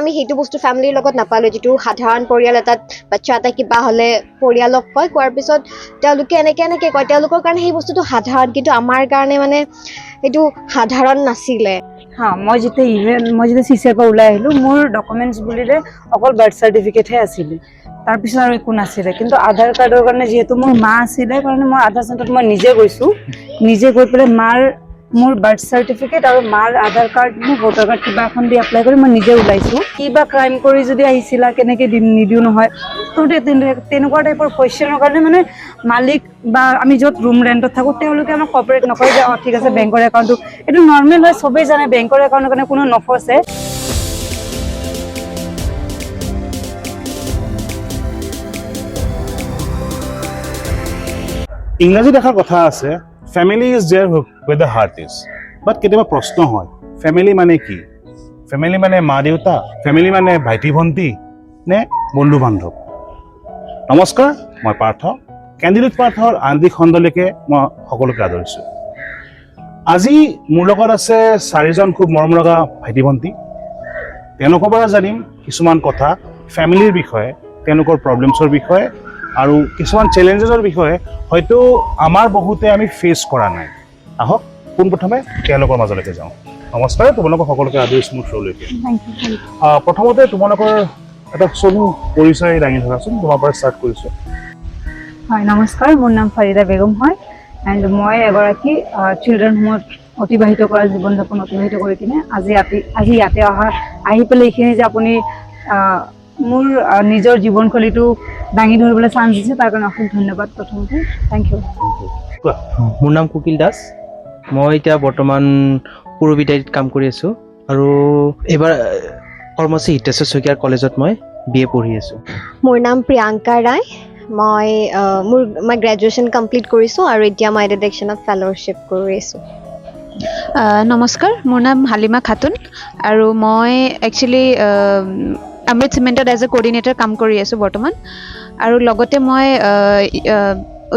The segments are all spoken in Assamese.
আমি সেইটো বস্তু ফেমিলিৰ লগত নাপালোঁ, যিটো সাধাৰণ পৰিয়াল এটাত বাচ্চা এটা কিবা হ'লে পৰিয়ালক কয়, কোৱাৰ পিছত তেওঁলোকে এনেকৈ কয়, তেওঁলোকৰ কাৰণে সেই বস্তুটো সাধাৰণ, কিন্তু আমাৰ কাৰণে মানে সেইটো সাধাৰণ নাছিলে। মই যেতিয়া CCR পৰা ওলাই আহিলোঁ, মোৰ ডকুমেণ্টছ বুলিলে অকল বাৰ্থ চাৰ্টিফিকেটহে আছিলে, তাৰপিছত আৰু একো নাছিলে। কিন্তু আধাৰ কাৰ্ডৰ কাৰণে যিহেতু মোৰ মা আছিলে কাৰণে মই আধাৰ চেণ্টাৰত মই নিজে গৈছোঁ, নিজে গৈ পেলাই মোৰ বাৰ্থ চাৰ্টিফিকেট আৰু মাৰ আধাৰ কাৰ্ড, মোৰ ভোটাৰ কাৰ্ড কিবা এখন দি এপ্লাই কৰি মই নিজে ওলাইছোঁ। কিবা ক্ৰাইম কৰি যদি আহিছিলা, কেনেকৈ নিদিওঁ নহয়, তো তেনেকুৱা টাইপৰ কুৱেশ্যনৰ কাৰণে মানে মালিক বা আমি য'ত ৰুম ৰেণ্টত থাকোঁ তেওঁলোকে আমাক কপাৰেট নকৰে যে ঠিক আছে বেংকৰ একাউণ্টটো, এইটো নৰ্মেল হয়, চবেই জানে বেংকৰ একাউণ্টৰ কাৰণে কোনো নফচে। ইংৰাজীত এষাৰ কথা আছে, family is there where the heart is. But কেতিয়াবা প্ৰশ্ন হয়, ফেমিলি মানে কি? ফেমিলি মানে মা দেউতা, ফেমিলি মানে ভাইটি ভণ্টি নে বন্ধু বান্ধৱ? নমস্কাৰ, মই পাৰ্থ, কেণ্ডিডেট পাৰ্থৰ আনন্দিক খণ্ডলৈকে মই সকলোকে আদৰিছোঁ। আজি মোৰ লগত আছে 4জন খুব মৰম লগা ভাইটি ভণ্টি। তেওঁলোকৰ পৰা জানিম কিছুমান কথা ফেমিলিৰ বিষয়ে, তেওঁলোকৰ প্ৰব্লেমছৰ বিষয়ে আৰু কিছুমান চেলেঞ্জেছৰ বিষয়ে হয়তো আমাৰ বহুতে আমি ফেচ কৰা নাই। আহক পোনপ্ৰথমে তেওঁলোকৰ মাজলৈকে যাওঁ। নমস্কাৰ, তোমালোকক সকলোকে আদৰিছোঁ মোৰ শ্ব'লৈকে। প্ৰথমতে তোমালোকৰ এটা চমু পৰিচয় দাঙি ধৰাচোন, তোমাৰ পৰা ষ্টাৰ্ট কৰিছোঁ। হয়, নমস্কাৰ, মোৰ নাম ফাৰিদা বেগম হয়, এণ্ড মই এগৰাকী চিলড্ৰেন হোমত অতিবাহিত কৰা জীৱন যাপন অতিবাহিত কৰি কিনে আজি ইয়াতে আহি পেলাই এইখিনি যে আপুনি মোৰ নিজৰ জীৱনশৈলীটো দাঙি ধৰিবলৈ চান্স দিছে, তাৰ কাৰণে অশেষ ধন্যবাদ। প্ৰথমতে থেংক ইউ। মোৰ নাম কুকিল দাস, মই এতিয়া বৰ্তমান পূৰ্ববিদ্যালয়ত কাম কৰি আছোঁ আৰু এইবাৰ কৰ্মশ্ৰী হিতেশ্বৰ শইকীয়াৰ কলেজত মই BA পঢ়ি আছোঁ। মোৰ নাম প্ৰিয়ংকা ৰায়, মই গ্ৰেজুৱেশ্যন কমপ্লিট কৰিছোঁ আৰু এতিয়া মই ডিডাকশ্যনত ফেল'শ্বিপ কৰি আছোঁ। নমস্কাৰ, মোৰ নাম হালিমা খাতুন আৰু মই একচুৱেলি অমৃত চিমেণ্টত এজ এ কোঅৰ্ডিনেটৰ কাম কৰি আছোঁ বৰ্তমান, আৰু লগতে মই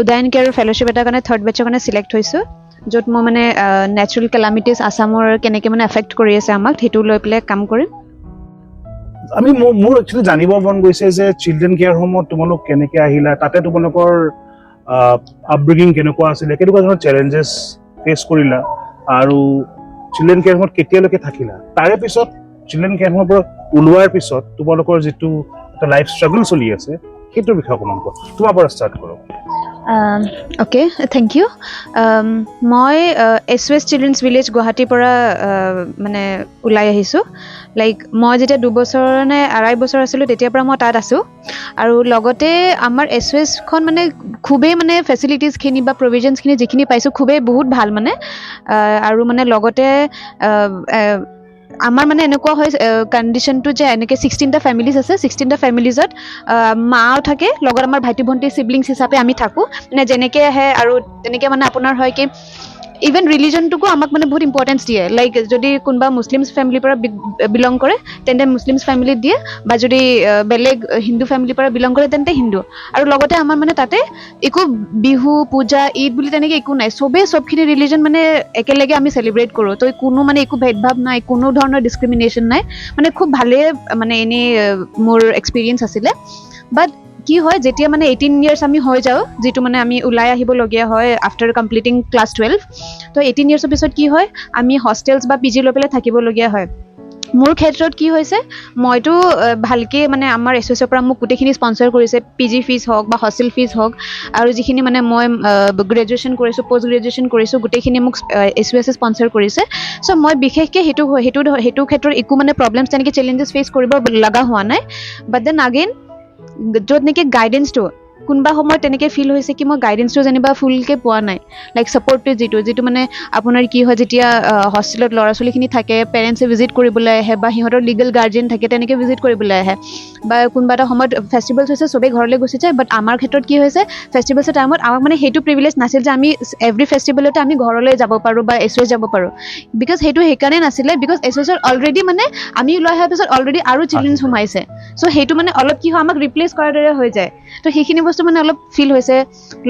উদয়ন কেয়াৰৰ ফেল'শ্বিপ এটাৰ কাৰণে 3rd বেটছৰ কাৰণে চিলেক্ট হৈছোঁ, য'ত মই মানে নেচাৰেল কেলামিটিজ আছামৰ কেনেকৈ মানে এফেক্ট কৰি আছে আমাক, সেইটো লৈ পেলাই কাম কৰিম। মোৰ একচুৱেলি জানিব মন গৈছে যে চিলড্ৰেন কেয়াৰ হোমত তোমালোক কেনেকৈ আহিলা, তাতে তোমালোকৰ আপব্ৰিঙিং কেনেকুৱা আছিলে, কেনেকুৱা ধৰণৰ চেলেঞ্জেছ ফেচ কৰিলা আৰু চিলড্ৰেন কেয়াৰ হোমত কেতিয়ালৈকে থাকিলা? তাৰে পিছত চিলড্ৰেন কেয়াৰ হোমৰ পৰা ওলোৱাৰ পিছত তোমালোকৰ যিটো এটা লাইফ ষ্ট্ৰাগল চলি আছে সেইটোৰ বিষয়ে অকণমান কোৱা। তোমাৰ পৰা ষ্টাৰ্ট কৰক। Okay, thank you. মই SOS চিলড্ৰেনছ ভিলেজ গুৱাহাটীৰ পৰা মানে ওলাই আহিছোঁ। লাইক মই যেতিয়া 2 বছৰ নে 2.5 বছৰ আছিলোঁ তেতিয়াৰ পৰা মই তাত আছোঁ, আৰু লগতে আমাৰ SOSখন মানে খুবেই মানে ফেচিলিটিজখিনি বা প্ৰভিজনছখিনি যিখিনি পাইছোঁ খুবেই বহুত ভাল মানে, আৰু মানে লগতে আমাৰ মানে এনেকুৱা হয় কণ্ডিশ্যনটো যে এনেকৈ 16টা ফেমিলিজ আছে, 16টা ফেমিলিজত মাও থাকে, লগত আমাৰ ভাইটি ভণ্টি চিবলিংছ হিচাপে আমি থাকোঁ, মানে যেনেকৈ আহে আৰু তেনেকৈ মানে আপোনাৰ হয় কি ইভেন ৰিলিজনটোকো আমাক মানে বহুত ইম্পৰ্টেঞ্চ দিয়ে। লাইক যদি কোনোবা মুছলিমছ ফেমিলিৰ পৰা বিলং কৰে তেন্তে মুছলিমছ ফেমিলিত দিয়ে, বা যদি বেলেগ হিন্দু ফেমিলিৰ পৰা বিলং কৰে তেন্তে হিন্দু। আৰু লগতে আমাৰ মানে তাতে একো বিহু পূজা ঈদ বুলি তেনেকৈ একো নাই, চবখিনি ৰিলিজন মানে একেলগে আমি চেলিব্ৰেট কৰোঁ, তো কোনো মানে একো ভেদভাৱ নাই, কোনো ধৰণৰ ডিছক্ৰিমিনেশ্যন নাই, মানে খুব ভালেই মানে এনেই মোৰ এক্সপিৰিয়েঞ্চ আছিলে। বাট কি হয় যেতিয়া মানে 18 years আমি হৈ যাওঁ, যিটো মানে আমি ওলাই আহিবলগীয়া হয় আফটাৰ কমপ্লিটিং ক্লাছ 12, তো 18 yearsৰ পিছত কি হয় আমি হোষ্টেলছ বা PG লৈ পেলাই থাকিবলগীয়া হয়। মোৰ ক্ষেত্ৰত কি হৈছে, মইতো ভালকৈ মানে আমাৰ SOSৰ পৰা মোক গোটেইখিনি স্পনচাৰ কৰিছে, PG ফিজ হওক বা হোষ্টেল ফিজ হওক, আৰু যিখিনি মানে মই গ্ৰেজুৱেশ্যন কৰিছোঁ, পষ্ট গ্ৰেজুৱেশ্যন কৰিছোঁ, গোটেইখিনি মোক SOSে স্পনচাৰ কৰিছে। চ' মই বিশেষকৈ সেইটো ক্ষেত্ৰত একো মানে প্ৰব্লেমছ তেনেকৈ চেলেঞ্জেছ ফেচ কৰিব লগা হোৱা নাই। বাট দেন আগেইন য'ত নেকি গাইডেঞ্চটো কোনোবা সময়ত তেনেকৈ ফিল হৈছে কি মই গাইডেঞ্চটো যেনিবা ফুলকৈ পোৱা নাই, লাইক ছাপৰ্টটো যিটো মানে আপোনাৰ কি হয় যেতিয়া হোষ্টেলত ল'ৰা ছোৱালীখিনি থাকে, পেৰেণ্টছে ভিজিট কৰিবলৈ আহে বা সিহঁতৰ লিগেল গাৰ্জেন থাকে তেনেকৈ ভিজিট কৰিবলৈ আহে, বা কোনোবা এটা সময়ত ফেষ্টিভেলছ হৈছে চবেই ঘৰলৈ গুচি যায়। বাট আমাৰ ক্ষেত্ৰত কি হৈছে ফেষ্টিভেলছৰ টাইমত আমাক মানে সেইটো প্ৰিভিলেজ নাছিল যে আমি এভৰি ফেষ্টিভেলতে আমি ঘৰলৈ যাব পাৰোঁ বা SOS যাব পাৰোঁ, বিকজ সেইটো সেইকাৰণে নাছিলে, বিকজ SOSৰ অলৰেডি মানে আমি ওলাই অহাৰ পিছত অলৰেডি আৰু চিলড্ৰেনছ সোমাইছে, চ' সেইটো মানে অলপ কি হয় আমাক ৰিপ্লেচ কৰাৰ দৰে হৈ যায়। তো সেইখিনি বস্তু মানে অলপ ফিল হৈছে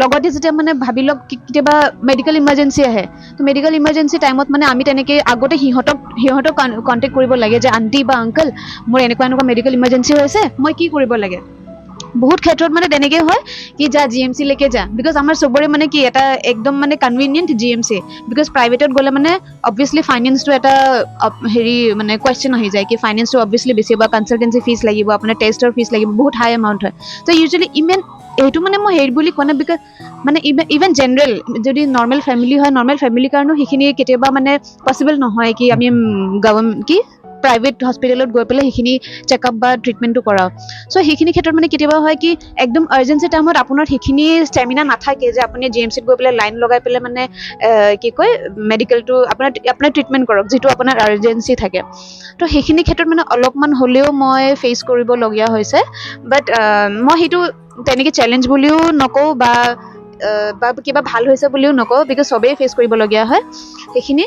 লগতে যেতিয়া মানে ভাবি লওক কেতিয়াবা মেডিকেল ইমাৰ্জেঞ্চি আহে তো মেডিকেল ইমাৰ্জেঞ্চি টাইমত মানে আমি তেনেকৈ আগতে সিহঁতক কণ্টেক্ট কৰিব লাগে যে আণ্টি বা আংকল মোৰ এনেকুৱা মেডিকেল ইমাৰ্জেঞ্চি হৈছে মই কি কৰিব লাগে বহুত ক্ষেত্ৰত মানে তেনেকৈ হয় কি যা GMC লৈকে যা বিকজ আমাৰ চবৰে মানে কি এটা একদম মানে কনভিনিয়েণ্ট GMC বিকজ প্ৰাইভেটত গ'লে মানে অবভিয়াছলি ফাইনেন্সটো এটা হেৰি মানে কুৱেশ্যন আহি যায় কি ফাইনেন্সটো অবভিয়াছলি বেছি হ'ব কনচালটেঞ্চি ফিজ লাগিব আপোনাৰ টেষ্টৰ ফিজ লাগিব বহুত হাই এমাউণ্ট হয় তো ইউজুৱেলি ইমান এইটো মানে মই হেৰি বুলি কোৱা নাই বিকজ মানে ইভেন জেনেৰেল যদি নৰ্মেল ফেমিলি হয় নৰ্মেল ফেমিলিৰ কাৰণেও সেইখিনি কেতিয়াবা মানে পচিবল নহয় কি আমি গভৰ্ণমেণ্ট কি প্ৰাইভেট হস্পিটেলত গৈ পেলাই সেইখিনি চেকআপ বা ট্ৰিটমেণ্টটো কৰাওঁ চ' সেইখিনি ক্ষেত্ৰত মানে কেতিয়াবা হয় কি একদম আৰ্জেঞ্চি টাইমত আপোনাৰ সেইখিনি ষ্টেমিনা নাথাকে যে আপুনি GMCত গৈ পেলাই লাইন লগাই পেলাই মানে কি কয় মেডিকেলটো আপোনাৰ ট্ৰিটমেণ্ট কৰক যিটো আপোনাৰ আৰ্জেঞ্চি থাকে তো সেইখিনি ক্ষেত্ৰত মানে অলপমান হ'লেও মই ফেচ কৰিবলগীয়া হৈছে বাট মই সেইটো তেনেকৈ চেলেঞ্জ বুলিও নকওঁ বা কিবা ভাল হৈছে বুলিও নকওঁ বিকজ চবেই ফেচ কৰিবলগীয়া হয় সেইখিনি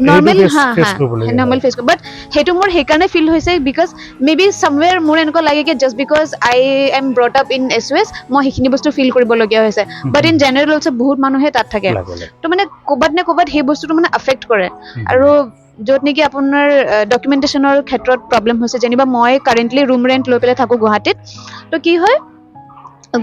নৰ্মেল ফেচ কৰোঁ বাট সেইটো মোৰ সেইকাৰণে ফিল হৈছে বিকজ মে বি চামৱেৰ মোৰ এনেকুৱা লাগে কি just because I am brought up in SOS মই সেইখিনি বস্তু ফিল কৰিবলগীয়া হৈছে বাট ইন জেনেৰেল অলছ' বহুত মানুহে তাত থাকে তো মানে ক'ৰবাত নে ক'ৰবাত সেই বস্তুটো মানে এফেক্ট কৰে আৰু য'ত নেকি আপোনাৰ ডকুমেণ্টেশ্যনৰ ক্ষেত্ৰত প্ৰব্লেম হৈছে যেনিবা মই কাৰেণ্টলি ৰুম ৰেণ্ট লৈ পেলাই থাকোঁ গুৱাহাটীত তো কি হয়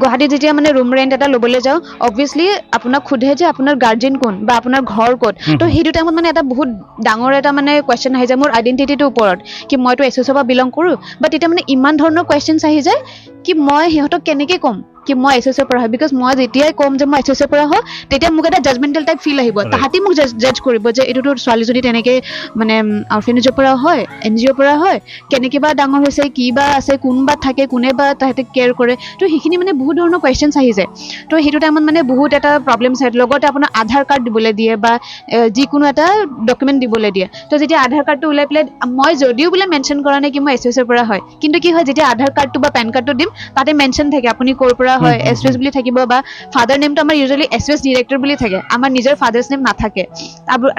গুৱাহাটীত যেতিয়া মানে ৰুম ৰেণ্ট এটা ল'বলৈ যাওঁ অবভিয়াছলি আপোনাক সোধে যে আপোনাৰ গাৰ্জেন কোন বা আপোনাৰ ঘৰ ক'ত তো সেইটো টাইমত মানে এটা বহুত ডাঙৰ এটা মানে কুৱেশ্যন আহি যায় মোৰ আইডেণ্টিটিটোৰ ওপৰত কি মইতো SOSৰ পৰা বিলং কৰোঁ বা তেতিয়া মানে ইমান ধৰণৰ কুৱেশ্যনছ আহি যায় কি মই সিহঁতক কেনেকৈ ক'ম কি মই SOSৰ পৰা হয় বিকজ মই যেতিয়াই ক'ম যে মই SOSৰ পৰা হয় তেতিয়া মোক এটা জাজমেণ্টেল টাইপ ফিল আহিব তাহাঁতি মোক জাজ কৰিব যে এইটোতো ছোৱালীজনী তেনেকৈ মানে অৰ্ফেনেজৰ পৰা হয় NGOৰ পৰা হয় কেনেকৈ বা ডাঙৰ হৈছে কি বা আছে কোনবা থাকে কোনে বা তাহাঁতে কেয়াৰ কৰে তো সেইখিনি মানে বহুত ধৰণৰ কুৱেশ্যনছ আহি যায় তো সেইটো টাইমত মানে বহুত এটা প্ৰব্লেমছ হয় লগতে আপোনাৰ আধাৰ কাৰ্ড দিবলৈ দিয়ে বা যিকোনো এটা ডকুমেণ্ট দিবলৈ দিয়ে তো যেতিয়া আধাৰ কাৰ্ডটো ওলাই পেলাই মই যদিও বোলে মেনশ্যন কৰা নাই কি মই SOSৰ পৰা হয় কিন্তু কি হয় যেতিয়া আধাৰ কাৰ্ডটো বা পেন কাৰ্ডটো দিম তাতে মেনশ্যন থাকে আপুনি ক'ৰ পৰা হয় SOS বুলি থাকিব বা ফাদাৰ নেমটো আমাৰ ইউজুৱেলি SOS ডিৰেক্টৰ বুলি থাকে আমাৰ নিজৰ ফাদাৰ্ছ নেম নাথাকে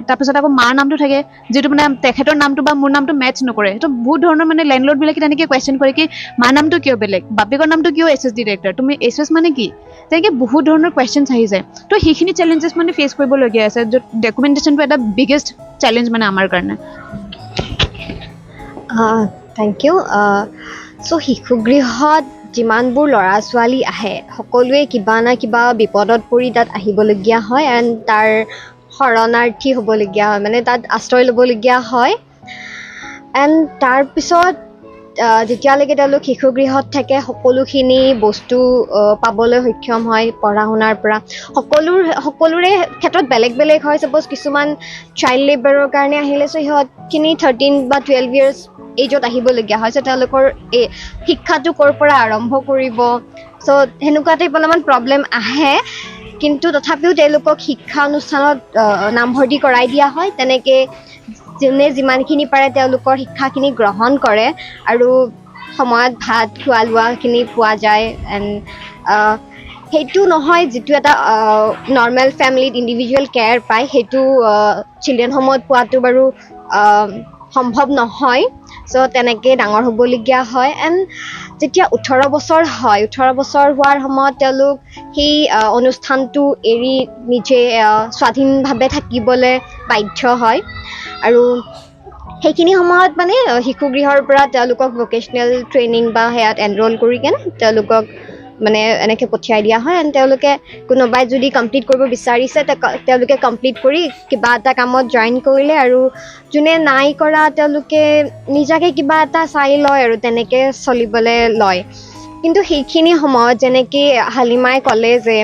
তাৰপিছত আকৌ মাৰ নামটো থাকে যিটো মানে তেখেতৰ নামটো বা মোৰ নামটো মেটচ নকৰে তো বহুত ধৰণৰ মানে লেণ্ডলৰ্ডবিলাকে তেনেকৈ কুৱেশ্যন কৰে কি মাৰ নামটো কিয় বেলেগ বাপেকৰ নামটো কিয় SOS ডিৰেক্টৰ তুমি SOS মানে কি তেনেকৈ বহুত ধৰণৰ কুৱেশ্যনছ আহি যায় তো সেইখিনি চেলেঞ্জেছ মানে ফেচ কৰিবলগীয়া আছে য'ত ডকুমেণ্টেশ্যনটো এটা বিগেষ্ট চেলেঞ্জ মানে আমাৰ কাৰণে থেংক ইউ চ' শিশুগৃহত যিমানবোৰ ল'ৰা ছোৱালী আহে সকলোৱে কিবা না কিবা বিপদত পৰি তাত আহিবলগীয়া হয় এণ্ড তাৰ শৰণাৰ্থী হ'বলগীয়া হয় মানে তাত আশ্ৰয় ল'বলগীয়া হয় এণ্ড তাৰপিছত যেতিয়ালৈকে তেওঁলোক শিশুগৃহত থাকে সকলোখিনি বস্তু পাবলৈ সক্ষম হয় পঢ়া শুনাৰ পৰা সকলোৰে ক্ষেত্ৰত বেলেগ বেলেগ হয় ছাপ'জ কিছুমান চাইল্ড লেবাৰৰ কাৰণে আহিলে চ' সিহঁতখিনি 13 বা 12 ইয়াৰ্ছ এইজত আহিবলগীয়া হয় চ' তেওঁলোকৰ এই শিক্ষাটো ক'ৰ পৰা আৰম্ভ কৰিব চ' সেনেকুৱা টাইপ অলপমান প্ৰব্লেম আহে কিন্তু তথাপিও তেওঁলোকক শিক্ষা অনুষ্ঠানত নামভৰ্তি কৰাই দিয়া হয় তেনেকৈ যোনে যিমানখিনি পাৰে তেওঁলোকৰ শিক্ষাখিনি গ্ৰহণ কৰে আৰু সময়ত ভাত খোৱা লোৱাখিনি পোৱা যায় এণ্ড সেইটো নহয় যিটো এটা নৰ্মেল ফেমিলিত ইণ্ডিভিজুৱেল কেয়াৰ পায় সেইটো চিলড্ৰেন হোমত পোৱাটো বাৰু সম্ভৱ নহয় চ' তেনেকৈ ডাঙৰ হ'বলগীয়া হয় এণ্ড যেতিয়া 18 বছৰ হয় 18 বছৰ হোৱাৰ সময়ত তেওঁলোক সেই অনুষ্ঠানটো এৰি নিজে স্বাধীনভাৱে থাকিবলৈ বাধ্য হয় আৰু সেইখিনি সময়ত মানে শিশুগৃহৰ পৰা তেওঁলোকক ভকেশ্যনেল ট্ৰেইনিং বা সেয়াত এনৰল কৰি কেনে তেওঁলোকক মানে এনেকৈ পঠিয়াই দিয়া হয় এণ্ড তেওঁলোকে কোনোবাই যদি কমপ্লিট কৰিব বিচাৰিছে তেওঁলোকে কমপ্লিট কৰি কিবা এটা কামত জইন কৰিলে আৰু যোনে নাই কৰা তেওঁলোকে নিজাকৈ কিবা এটা চাই লয় আৰু তেনেকৈ চলিবলৈ লয় কিন্তু সেইখিনি সময়ত যেনেকৈ হালিমাই ক'লে যে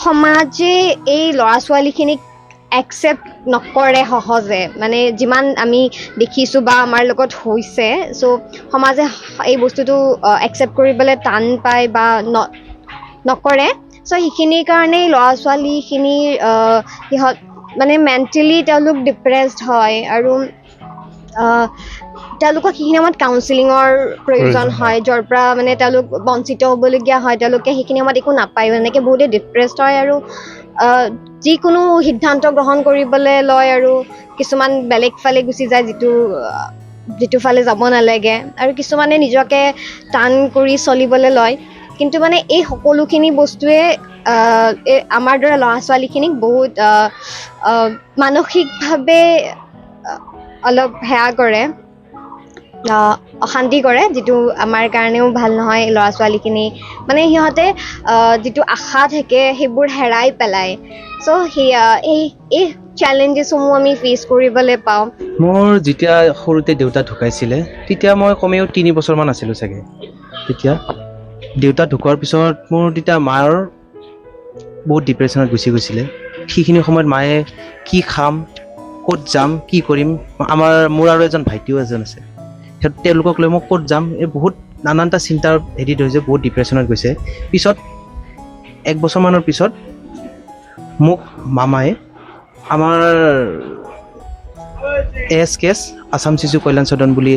সমাজে এই ল'ৰা ছোৱালীখিনিক একচেপ্ট নকৰে সহজে মানে যিমান আমি দেখিছোঁ বা আমাৰ লগত হৈছে চ' সমাজে এই বস্তুটো একচেপ্ট কৰিবলৈ টান পায় বা নকৰে চ' সেইখিনিৰ কাৰণেই ল'ৰা ছোৱালীখিনি সিহঁত মানে মেণ্টেলি তেওঁলোক ডিপ্ৰেছড হয় আৰু তেওঁলোকক সেইখিনি সময়ত কাউন্সিলিঙৰ প্ৰয়োজন হয় য'ৰ পৰা মানে তেওঁলোক বঞ্চিত হ'বলগীয়া হয় তেওঁলোকে সেইখিনি সময়ত একো নাপায় এনেকৈ বহুতে ডিপ্ৰেছড হয় আৰু যিকোনো সিদ্ধান্ত গ্ৰহণ কৰিবলৈ লয় আৰু কিছুমান বেলেগ ফালে গুচি যায় যিটো ফালে যাব নালাগে আৰু কিছুমানে নিজকে টান কৰি চলিবলৈ লয় কিন্তু মানে এই সকলোখিনি বস্তুৱে আমাৰ দৰে ল'ৰা ছোৱালীখিনিক বহুত মানসিকভাৱে অলপ সেয়া কৰে, অশান্তি কৰে, যিটো আমাৰ কাৰণেও ভাল নহয়। ল'ৰা ছোৱালীখিনি মানে সিহঁতে যিটো আশা থাকে সেইবোৰ হেৰাই পেলায়। চ' এই চেলেঞ্জেছসমূহ আমি ফেচ কৰিবলৈ পাওঁ। মোৰ যেতিয়া সৰুতে দেউতা ঢুকাইছিলে তেতিয়া মই কমেও 3 বছৰমান আছিলোঁ চাগে। তেতিয়া দেউতা ঢুকোৱাৰ পিছত মোৰ তেতিয়া মাৰ বহুত ডিপ্ৰেশ্যনত গুচি গৈছিলে। সেইখিনি সময়ত মায়ে কি খাম, ক'ত যাম, কি কৰিম, মোৰ আৰু এজন ভাইটিও এজন আছে, তেওঁলোকক লৈ মই ক'ত যাম, এই বহুত নানানটা চিন্তাৰ হেৰিত হৈছে, বহুত ডিপ্ৰেশ্যনত গৈছে। পিছত 1 বছৰমানৰ পিছত মোক মামাই আমাৰ ASKS আছাম শিশু কল্যাণ সদন বুলি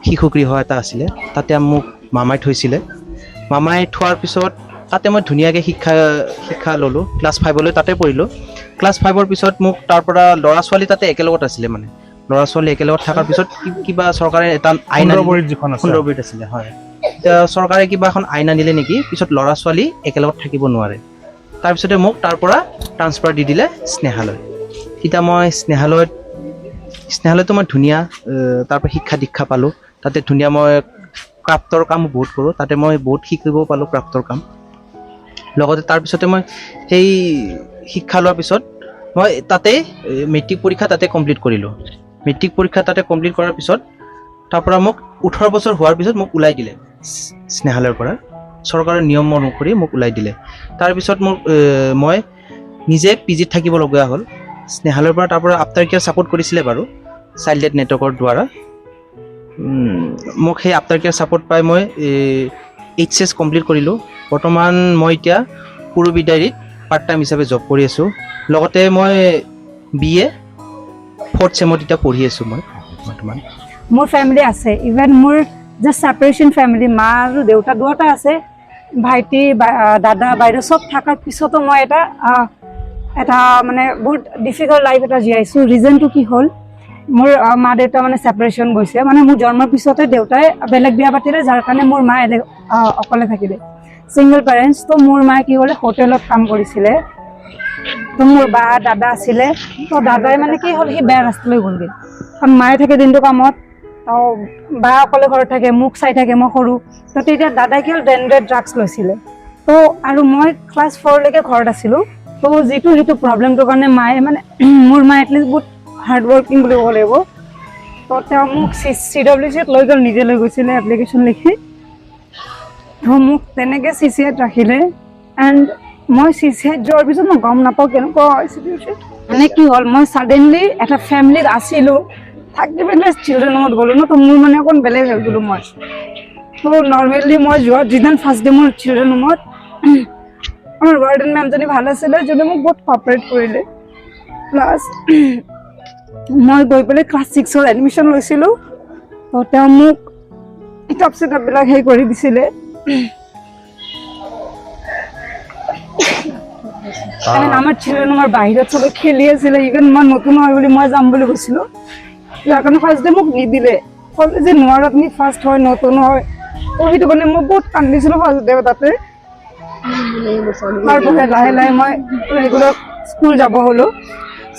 শিশু গৃহ এটা আছিলে, তাতে মোক মামাই থৈছিলে। মামাই থোৱাৰ পিছত তাতে মই ধুনীয়াকৈ শিক্ষা ল'লোঁ। ক্লাছ 5লৈ তাতে পঢ়িলোঁ। ক্লাছ 5ৰ পিছত মোক তাৰ পৰা ল'ৰা ছোৱালী তাতে একেলগত আছিলে, মানে ল'ৰা ছোৱালী একেলগত থকাৰ পিছত কিবা চৰকাৰে এটা আইন সুন্দৰবৰীত আছিলে, হয়। এতিয়া চৰকাৰে কিবা এখন আইন আনিলে নেকি, পিছত ল'ৰা ছোৱালী একেলগত থাকিব নোৱাৰে। তাৰপিছতে মোক তাৰ পৰা ট্ৰান্সফাৰ দি দিলে স্নেহালয়। তেতিয়া মই স্নেহালয়তো মই ধুনীয়া তাৰ পৰা শিক্ষা দীক্ষা পালোঁ। তাতে ধুনীয়া মই ক্ৰাফ্টৰ কামো বহুত কৰোঁ, তাতে মই বহুত শিকিবও পালোঁ ক্ৰাফ্টৰ কাম। লগতে তাৰপিছতে মই সেই শিক্ষা লোৱাৰ পিছত মই তাতেই মেট্ৰিক পৰীক্ষা তাতে কমপ্লিট কৰিলোঁ। মেট্ৰিক পৰীক্ষা তাতে কমপ্লিট কৰাৰ পিছত তাৰ পৰা মোক 18 বছৰ হোৱাৰ পিছত মোক ওলাই দিলে স্নেহালয়ৰ পৰা। চৰকাৰৰ নিয়ম অনুসৰি মোক ওলাই দিলে। তাৰপিছত মই নিজে PGত থাকিবলগীয়া হ'ল। স্নেহালয়ৰ পৰা তাৰ পৰা আফটাৰ কেয়াৰ ছাপোৰ্ট কৰিছিলে বাৰু, চাইল্ড ডেথ নেটৱৰ্কৰ দ্বাৰা। মোক সেই আফটাৰ কেয়াৰ ছাপোৰ্ট পাই মই HS কমপ্লিট কৰিলোঁ। বৰ্তমান মই এতিয়া পূৰ্ববিদ্যালয়ত পাৰ্ট টাইম হিচাপে জব কৰি আছোঁ। লগতে মই BA 4th চেমত এতিয়া পঢ়ি আছোঁ মই বৰ্তমান। মোৰ ফেমিলি আছে, ইভেন মোৰ জাষ্ট ছেপাৰেশ্যন ফেমিলি, মা আৰু দেউতা দুয়োটা আছে, ভাইটি দাদা বাইদেউ চব থকাৰ পিছতো মই এটা মানে বহুত ডিফিকাল্ট লাইফ এটা জীয়াইছোঁ। ৰিজনটো কি হ'ল, মোৰ মা দেউতা মানে ছেপাৰেশ্যন গৈছে, মানে মোৰ জন্মৰ পিছতে দেউতাই বেলেগ বিয়া পাতিলে, যাৰ কাৰণে মোৰ মা অকলে থাকিলে, ছিংগল পেৰেণ্টছ। তো মোৰ মায়ে কি হ'লে হোটেলত কাম কৰিছিলে, তো মোৰ বা দাদা আছিলে। তো দাদাই মানে কি হ'ল, সি বেয়া ৰাস্তালৈ গ'লগৈ, কাৰণ মায়ে থাকে দিনটো কামত, বা অকলে ঘৰত থাকে, মোক চাই থাকে, মই সৰু। তো তেতিয়া দাদাই কি হ'ল ড্ৰাগছ লৈছিলে। তো আৰু মই ক্লাছ 4লৈকে ঘৰত আছিলোঁ। তো সেইটো প্ৰব্লেমটোৰ কাৰণে মায়ে মানে মোৰ মায়ে এটলিষ্ট বহুত হাৰ্ড ৱৰ্কিং বুলি ক'ব লাগিব। তো তেওঁ মোক CWCত লৈ গ'ল, নিজে লৈ গৈছিলে এপ্লিকেশ্যন লিখি। তো মোক তেনেকৈ CCত ৰাখিলে। এণ্ড মই CCত যোৱাৰ পিছত মই গম নাপাওঁ কেনেকুৱা চিটুৱেশ্যন, মানে কি হ'ল, মই ছাডেনলি এটা ফেমিলিত আছিলোঁ, থাকি পেলাই চিলড্ৰেন হোমত গ'লোঁ ন। তো মোৰ মানে অকণ বেলেগ হৈ গ'লোঁ মই। তো নৰ্মেলি মই যোৱা যিদিনা ফাৰ্ষ্ট ডে মোৰ চিলড্ৰেন হোমত, আমাৰ ৱাৰ্ডেন মেমজনী ভাল আছিলে, যোনে মোক বহুত কপাৰেট কৰিলে। প্লাছ মই গৈ পেলাই ক্লাছ 6ৰ এডমিশ্যন লৈছিলোঁ। তো তেওঁ মোক কিতাপ চিতাপবিলাক হেৰি কৰি দিছিলে। আমাৰ চিলড্ৰেন হোমৰ বাহিৰত চবে খেলি আছিলে, ইভেন মই নতুন হয় বুলি মই যাম বুলি কৈছিলোঁ, যাৰ কাৰণে ফাৰ্ষ্ট ডে মোক নিদিলে, ক'লে যে নোৱাৰো, আপুনি ফাৰ্ষ্ট হয়, নতুন হয়। তো সেইটো কাৰণে মই বহুত কান্দিছিলোঁ ফাৰ্ষ্ট ডে তাতে। তাৰপৰা লাহে লাহে মই ৰেগুলাৰ স্কুল যাব হ'লোঁ।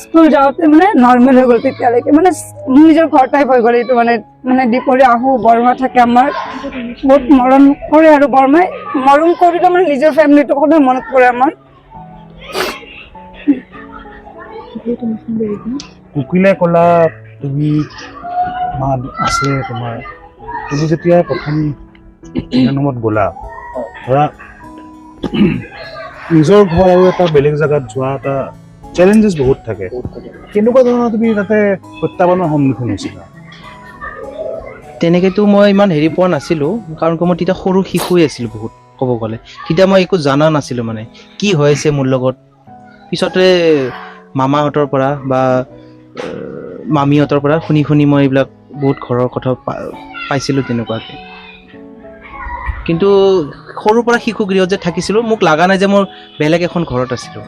স্কুল যাওঁতে মানে নৰ্মেল হৈ গ'ল তেতিয়ালৈকে, মানে মোৰ নিজৰ ঘৰ টাইপ হৈ গ'ল। এইটো মানে দুপৰীয়া আহোঁ, বৰমা থাকে আমাৰ, বহুত মৰম কৰে, আৰু বৰমাই মৰম কৰিলেও মানে নিজৰ ফেমিলিটো সদায় মনত পৰে আমাৰ। কুকিলে ক'লা তুমি মা আছে তোমাৰ, তুমি যেতিয়া প্ৰথম ৰুমত গ'লা, ধৰা নিজৰ ঘৰ আৰু এটা বেলেগ জেগাত যোৱা এটা চেলেঞ্জেছ বহুত থাকে, কেনেকুৱা ধৰণৰ তুমি তাতে প্ৰত্যাহ্বানৰ সন্মুখীন হৈছিলা? তেনেকৈতো মই ইমান হেৰি পোৱা নাছিলোঁ, কাৰণ মই তেতিয়া সৰু শিশুৱে আছিলোঁ বহুত, ক'ব গ'লে। তেতিয়া মই একো জনা নাছিলোঁ মানে কি হৈ আছে মোৰ লগত। পিছতে মামাহঁতৰ পৰা বা মামীহঁতৰ পৰা শুনি মই এইবিলাক বহুত ঘৰৰ কথা পাইছিলোঁ তেনেকুৱাকৈ। কিন্তু সৰুৰ পৰা শিশু গৃহত যে থাকিছিলোঁ, মোক লগা নাই যে মোৰ বেলেগ এখন ঘৰত আছিলোঁ।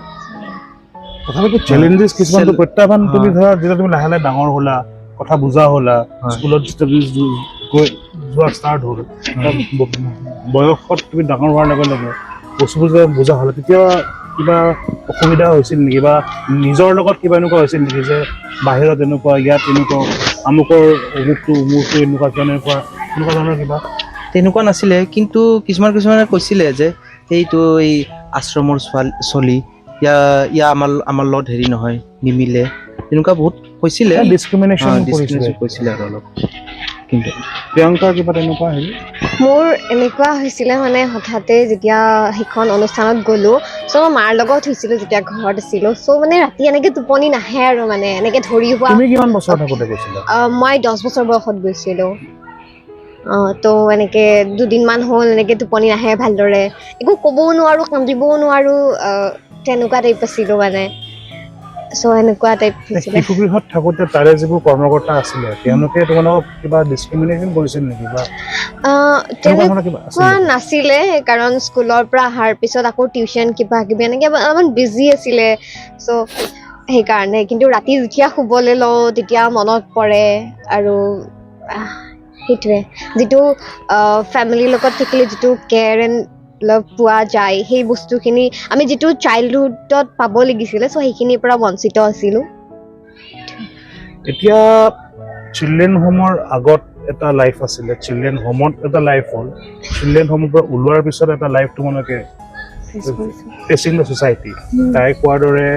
তথাপিতো চেলেঞ্জেছ কিছুমান প্ৰত্যাহ্বান, তুমি ধৰা যেতিয়া তুমি লাহে লাহে ডাঙৰ হ'লা, কথা বুজা হ'লা, স্কুলত গৈ যোৱা ষ্টাৰ্ট হ'ল, বয়সত তুমি ডাঙৰ হোৱাৰ লগে লগে বস্তুবোৰ যেতিয়া বুজা হ'লে তেতিয়া কিবা অসুবিধা হৈছিল নেকি বা নিজৰ লগত কিবা এনেকুৱা হৈছিল নেকি যে বাহিৰত এনেকুৱা ইয়াত এনেকুৱা আমুকৰ অমুকটো এনেকুৱা তেনেকুৱা ধৰণৰ কিবা? তেনেকুৱা নাছিলে, কিন্তু কিছুমানে কৈছিলে যে সেইটো এই আশ্ৰমৰ চলি ইয়া আমাৰ লগত হেৰি নহয়, নিমিলে, তেনেকুৱা বহুত কৈছিলে, ডিছক্ৰিমিনেশ্যন কৈছিলে আৰু অলপ। কিন্তু প্ৰিয়ংকাৰ কিবা তেনেকুৱা হেৰি? মোৰ এনেকুৱা হৈছিলে মানে হঠাতে যেতিয়া সেইখন অনুষ্ঠানত গ'লোঁ, চ' মই মাৰ লগত হৈছিলোঁ যেতিয়া ঘৰত আছিলোঁ, চ' মানে ৰাতি এনেকৈ টোপনি নাহে আৰু মানে এনেকৈ ধৰি হোৱা। তুমি কিমান বছৰ থাকোঁতে গৈছিলা? মই 10 বছৰ বয়সত গৈছিলোঁ। তো এনেকৈ 2 দিনমান হ'ল এনেকৈ টোপনি নাহে ভালদৰে, একো ক'বও নোৱাৰোঁ, কান্দিবও নোৱাৰোঁ, তেনেকুৱা টাইপ আছিলোঁ মানে। চ' এনেকুৱা টাইপ হৈছিলে। শিশুগৃহত থাকোঁতে তাৰে যিবোৰ কৰ্মকৰ্তা আছিলে তেওঁলোকে তোমালোকক কিবা ডিছক্ৰিমিনেশ্যন কৰিছিল নেকি বা তেনেকুৱা নাছিলে, কাৰণ স্কুলৰ পৰা অহাৰ পিছত আকৌ টিউশ্যন কিবা কিবি এনেকৈ অলপমান বিজি আছিলে, চ' সেইকাৰণে। কিন্তু ৰাতি যেতিয়া শুবলৈ লওঁ তেতিয়া মনত পৰে আৰু সেইটোৱে, যিটো ফেমিলিৰ লগত থাকিলে যিটো কেয়াৰ এণ্ড লাভ পোৱা যায়, সেই বস্তুখিনি আমি যিটো চাইল্ডহুডত পাব লাগিছিলে, চ' সেইখিনিৰ পৰা বঞ্চিত আছিলোঁ। এতিয়া চিলড্ৰেন হোমৰ আগত এটা লাইফ আছিলে, চিলড্ৰেন হোমত এটা লাইফ হ'ল, চিলড্ৰেন হোমৰ পৰা ওলোৱাৰ পিছত এটা লাইফ তোমালোকে ফেচিং দ্য ছ'চাইটি। তাই কোৱাৰ দৰে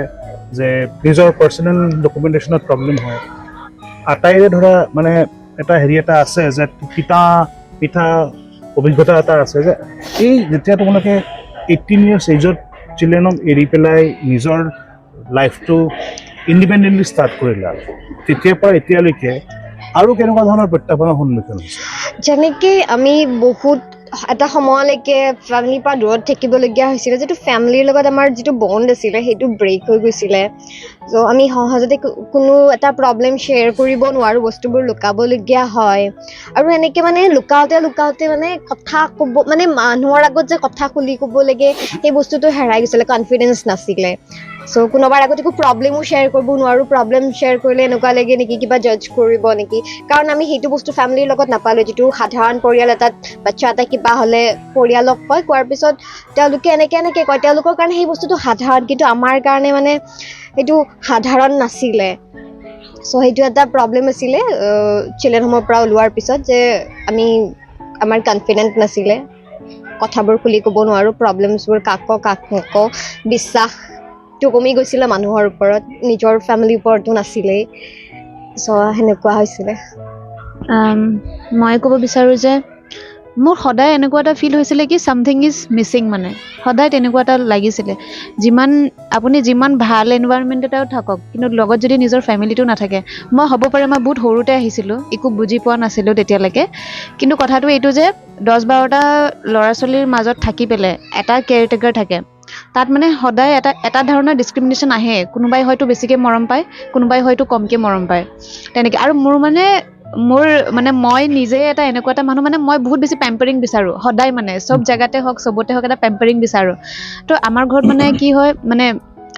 যে নিজৰ পাৰ্চনেল ডকুমেণ্টেশ্যনত প্ৰব্লেম হয়, আটাইৰে ধৰা মানে এটা হেৰি এটা আছে যে পিঠা অভিজ্ঞতা এটা আছে যে এই যেতিয়া তোমালোকে 18 years এজত চিলড্ৰেনক এৰি পেলাই নিজৰ লাইফটো ইণ্ডিপেণ্ডেণ্টলি ষ্টাৰ্ট কৰিলা, তেতিয়াৰ পৰা এতিয়ালৈকে আৰু কেনেকুৱা ধৰণৰ প্ৰত্যাহ্বানৰ সন্মুখীন হৈছে? যেনেকৈ আমি বহুত এটা সময়লৈকে ফেমিলিৰ পৰা দূৰত থাকিবলগীয়া হৈছিলে, যিটো ফেমিলিৰ লগত আমাৰ যিটো বণ্ড আছিলে সেইটো ব্ৰেক হৈ গৈছিলে। চ' আমি সহজতে কোনো এটা প্ৰব্লেম শ্বেয়াৰ কৰিব নোৱাৰোঁ, বস্তুবোৰ লুকাবলগীয়া হয়। আৰু এনেকৈ মানে লুকাওঁতে মানে কথা ক'ব, মানে মানুহৰ আগত যে কথা খুলি ক'ব লাগে সেই বস্তুটো হেৰাই গৈছিলে, কনফিডেঞ্চ নাছিলে। চ' কোনোবাৰ আগত একো প্ৰব্লেমো শ্বেয়াৰ কৰিব নোৱাৰোঁ, প্ৰব্লেম শ্বেয়াৰ কৰিলে এনেকুৱা লাগে নেকি কিবা জাজ কৰিব নেকি, কাৰণ আমি সেইটো বস্তু ফেমিলিৰ লগত নাপালোঁ। যিটো সাধাৰণ পৰিয়াল এটাত বাচ্ছা এটা কিবা হ'লে পৰিয়ালক কোৱাৰ পিছত তেওঁলোকে এনেকৈ কয়, তেওঁলোকৰ কাৰণে সেই বস্তুটো সাধাৰণ, কিন্তু আমাৰ কাৰণে মানে সেইটো সাধাৰণ নাছিলে। চ' সেইটো এটা প্ৰব্লেম আছিলে চিলড্ৰেন হোমৰ পৰা ওলোৱাৰ পিছত, যে আমাৰ কনফিডেণ্ট নাছিলে, কথাবোৰ খুলি ক'ব নোৱাৰোঁ, প্ৰব্লেমছবোৰ কাক নকওঁ, বিশ্বাসটো কমি গৈছিলে মানুহৰ ওপৰত, নিজৰ ফেমিলিৰ ওপৰতো নাছিলেই। চ' সেনেকুৱা হৈছিলে। মই ক'ব বিচাৰোঁ যে মোৰ সদায় এনেকুৱা এটা ফিল হৈছিলে কি ছামথিং ইজ মিছিং, মানে সদায় তেনেকুৱা এটা লাগিছিলে। আপুনি যিমান ভাল এনভাইৰনমেণ্ট এটাও থাকক, কিন্তু লগত যদি নিজৰ ফেমিলিটো নাথাকে, মই হ'ব পাৰে মই বহুত সৰুতে আহিছিলোঁ, একো বুজি পোৱা নাছিলোঁ তেতিয়ালৈকে, কিন্তু কথাটো এইটো যে 10-12টা ল'ৰা ছোৱালীৰ মাজত থাকি পেলাই এটা কেয়াৰটেকাৰ থাকে, তাত মানে সদায় এটা ধৰণৰ ডিছক্ৰিমিনেশ্যন আহে। কোনোবাই হয়তো বেছিকৈ মৰম পায়, কোনোবাই হয়তো কমকৈ মৰম পায়, তেনেকৈ। আৰু মই নিজে এনেকুৱা এটা মানুহ, মানে মই বহুত বেছি পেম্পাৰিং বিচাৰোঁ সদায়, মানে চব জেগাতে হওক চবতে হওক এটা পেম্পাৰিং বিচাৰোঁ। তো আমাৰ ঘৰত মানে কি হয়, মানে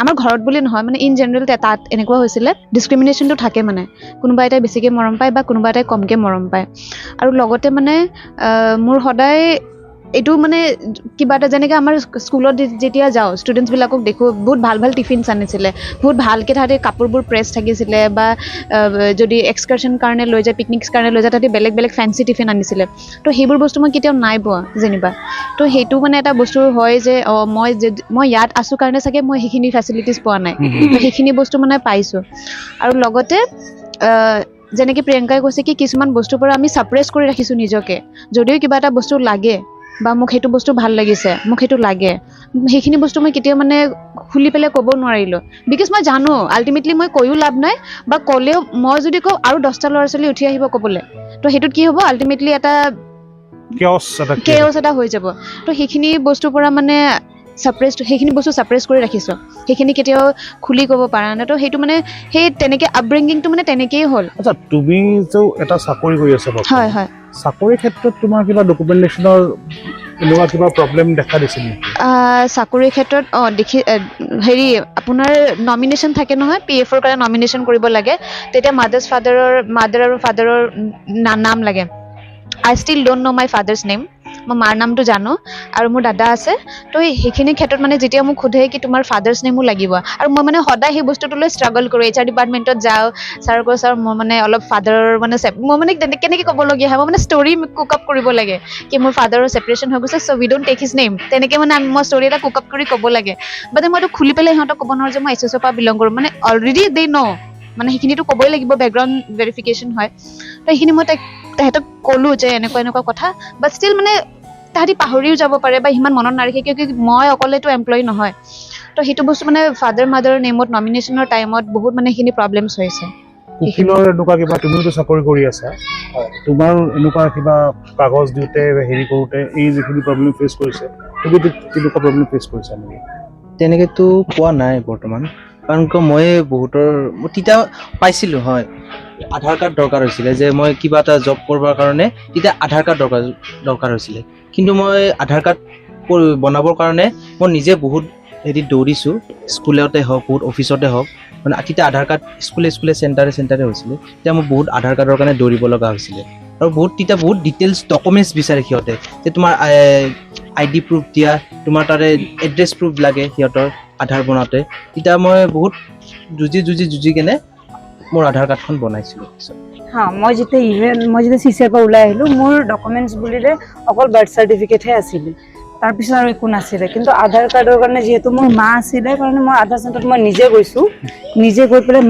আমাৰ ঘৰত বুলি নহয়, মানে ইন জেনেৰেল তাত এনেকুৱা হৈছিলে, ডিছক্ৰিমিনেশ্যনটো থাকে, মানে কোনোবা এটাই বেছিকৈ মৰম পায় বা কোনোবা এটাই কমকৈ মৰম পায়। আৰু লগতে মানে মোৰ সদায় এইটো মানে কিবা এটা, যেনেকৈ আমাৰ স্কুলত যেতিয়া যাওঁ ষ্টুডেণ্টছবিলাকক দেখোঁ বহুত ভাল ভাল টিফিনছ আনিছিলে, বহুত ভালকৈ তাহাঁতে কাপোৰবোৰ প্ৰেছ থাকিছিলে, বা যদি এক্সকাৰ্ছন কাৰণে লৈ যায়, পিকনিকছ কাৰণে লৈ যায়, তাহাঁতে বেলেগ বেলেগ ফেঞ্চি টিফিন আনিছিলে। তো সেইবোৰ বস্তু মই কেতিয়াও নাই পোৱা যেনিবা। তো সেইটো মানে এটা বস্তু হয় যে মই ইয়াত আছোঁ কাৰণে চাগে মই সেইখিনি ফেচিলিটিছ পোৱা নাই, তো সেইখিনি বস্তু মানে পাইছোঁ। আৰু লগতে যেনেকৈ প্ৰিয়ংকাই কৈছে কি কিছুমান বস্তুৰ পৰা আমি ছাপ্ৰেছ কৰি ৰাখিছোঁ নিজকে, যদিও কিবা এটা বস্তু লাগে বা মোক সেইটো বস্তু ভাল লাগিছে, মোক সেইটো লাগে, সেইখিনি বস্তু মই কেতিয়াও মানে খুলি পেলাই ক'ব নোৱাৰিলোঁ, বিকজ মই জানো আল্টিমেটলি মই কৈও লাভ নাই, বা ক'লেও মই যদি কওঁ আৰু 10টা ল'ৰা ছোৱালী উঠি আহিব ক'বলৈ, তো সেইটোত কি হ'ব, আল্টিমেটলি এটা কেঅছ এটা হৈ যাব। তো সেইখিনি বস্তুৰ পৰা মানে সেইখিনি বস্তু ছাপ্ৰেছ কৰি ৰাখিছোঁ, সেইখিনি কেতিয়াও খুলি ক'ব পৰা নাই। তো সেইটো মানে সেই তেনেকৈ আপব্ৰিংগিংটো মানে তেনেকেই হ'ল। আচ্ছা, তুমি যে এটা চাকৰি কৰি আছা, হয় হয়, চাকৰিৰ ক্ষেত্ৰত তোমাৰ কিবা ডকুমেণ্টেশ্যনৰ এনেকুৱা কিবা প্ৰব্লেম দেখা দিছিল নেকি? চাকৰিৰ ক্ষেত্ৰত হেৰি আপোনাৰ নমিনেশ্যন থাকে নহয়, PF-ৰ কাৰণে নমিনেশ্যন কৰিব লাগে, তেতিয়া মাদাৰ আৰু ফাদাৰৰ নাম লাগে। I still don't know my father's name, মই মাৰ নামটো জানো আৰু মোৰ দাদা আছে তো সেইখিনি ক্ষেত্ৰত মানে যেতিয়া মোক সোধে কি তোমাৰ ফাদাৰ্ছ নেমো লাগিব আৰু মই মানে সদায় সেই বস্তুটো লৈ ষ্ট্ৰাগল কৰোঁ HR ডিপাৰ্টমেণ্টত যাওঁ ছাৰ কয় ছাৰ মই মানে অলপ ফাদাৰৰ মানে মই মানে কেনেকৈ ক'বলগীয়া হয় মই মানে ষ্টৰি কুক আপ কৰিব লাগে কি মোৰ ফাদাৰৰ ছেপাৰেশ্যন হৈ গৈছে চ' উই ডোণ্ট টেক হিজ নেম তেনেকৈ মানে মই ষ্টৰি এটা কুক আপ কৰি ক'ব লাগে বাট মইতো খুলি পেলাই সিহঁতক ক'ব নোৱাৰোঁ যে মই SSৰ পৰা বিলং কৰোঁ মানে অলৰেডি দে ন মানে সেইখিনিতো ক'বই লাগিব বেকগ্ৰাউণ্ড ভেৰিফিকেশ্যন হয় তো সেইখিনি মই তাহাঁতক ক'লোঁ যে এনেকুৱা এনেকুৱা কথা বাট ষ্টিল মানে তাহাঁতি পাহৰিও যাব পাৰে বা সিমান মনত নাৰাখে কিয় মই অকলেতো এমপ্লয়ী নহয় তো সেইটো বস্তু মানে ফাদাৰ মাদাৰৰ নেমত নমিনেশ্যনৰ টাইমত বহুত মানে সেইখিনি প্ৰব্লেমছ হৈছে উকিলৰ এনেকুৱা কিবা তুমিওতো চাকৰি কৰি আছা তোমাৰ এনেকুৱা কিবা কাগজ দিওঁতে হেৰি কৰোঁতে এই যিখিনি প্ৰব্লেম ফেচ কৰিছে তুমি তেনেকুৱা প্ৰব্লেম ফেচ কৰিছা নেকি? তেনেকৈতো পোৱা নাই বৰ্তমান কাৰণ কিয় মই বহুতৰ মই তেতিয়া পাইছিলোঁ হয় আধাৰ কাৰ্ড দৰকাৰ হৈছিলে যে মই কিবা এটা জব কৰিবৰ কাৰণে তেতিয়া আধাৰ কাৰ্ড দৰকাৰ হৈছিলে কিন্তু মই আধাৰ কাৰ্ড বনাবৰ কাৰণে মই নিজে বহুত দৌৰিছোঁ স্কুলতে হওক বহুত অফিচতে হওক মানে তেতিয়া আধাৰ কাৰ্ড স্কুলে চেণ্টাৰে হৈছিলে তেতিয়া মই বহুত আধাৰ কাৰ্ডৰ কাৰণে দৌৰিব লগা হৈছিলে আৰু তেতিয়া বহুত ডিটেইলছ ডকুমেণ্টছ বিচাৰে সিহঁতে যে তোমাৰ ID প্ৰুফ দিয়া তোমাৰ তাৰে এড্ৰেছ প্ৰুফ লাগে সিহঁতৰ আধাৰ বনাওঁতে তেতিয়া মই বহুত যুঁজি কেনে মোৰ আধাৰ কাৰ্ডখন বনাইছিলোঁ হা মই যেতিয়া CCR পৰা ওলাই আহিলোঁ মোৰ ডকুমেণ্টছ বুলিলে অকল বাৰ্থ চাৰ্টিফিকেটহে আছিলে তাৰপিছত আৰু একো নাছিলে কিন্তু আধাৰ কাৰ্ডৰ কাৰণে যিহেতু মোৰ মা আছিলে কাৰণে মই আধাৰ চেণ্টাৰত মই নিজে গৈছোঁ নিজে গৈ পেলাই